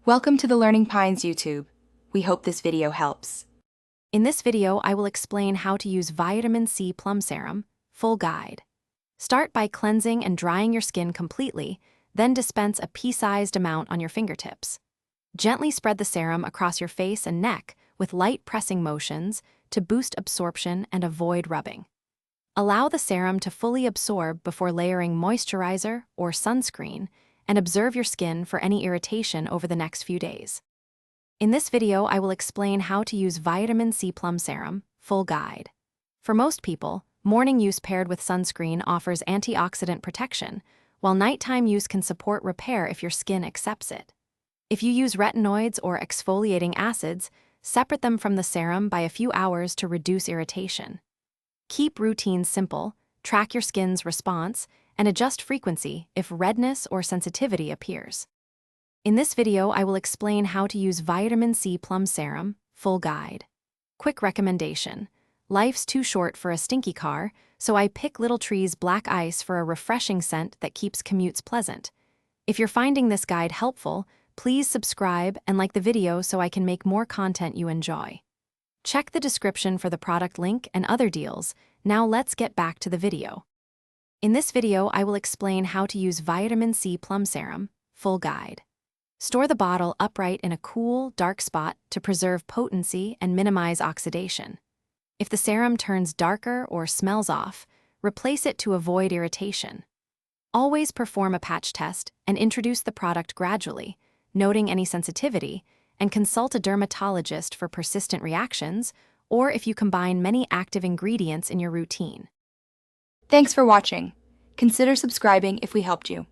Welcome to the Learning Pines YouTube. We hope this video helps. In this video, I will explain how to use Vitamin C Plum Serum, full guide. Start by cleansing and drying your skin completely, then dispense a pea-sized amount on your fingertips. Gently spread the serum across your face and neck with light pressing motions to boost absorption and avoid rubbing. Allow the serum to fully absorb before layering moisturizer or sunscreen, and observe your skin for any irritation over the next few days. In this video, I will explain how to use Vitamin C Plum Serum, full guide. For most people, morning use paired with sunscreen offers antioxidant protection, while nighttime use can support repair if your skin accepts it. If you use retinoids or exfoliating acids, separate them from the serum by a few hours to reduce irritation. Keep routines simple, track your skin's response, and adjust frequency if redness or sensitivity appears. In this video, I will explain how to use Vitamin C Plum Serum, full guide. Quick recommendation. Life's too short for a stinky car, so I pick Little Tree's Black Ice for a refreshing scent that keeps commutes pleasant. If you're finding this guide helpful, please subscribe and like the video so I can make more content you enjoy. Check the description for the product link and other deals. Now let's get back to the video. In this video, I will explain how to use Vitamin C Plum Serum, full guide. Store the bottle upright in a cool, dark spot to preserve potency and minimize oxidation. If the serum turns darker or smells off, replace it to avoid irritation. Always perform a patch test and introduce the product gradually, noting any sensitivity, and consult a dermatologist for persistent reactions or if you combine many active ingredients in your routine. Thanks for watching. Consider subscribing if we helped you.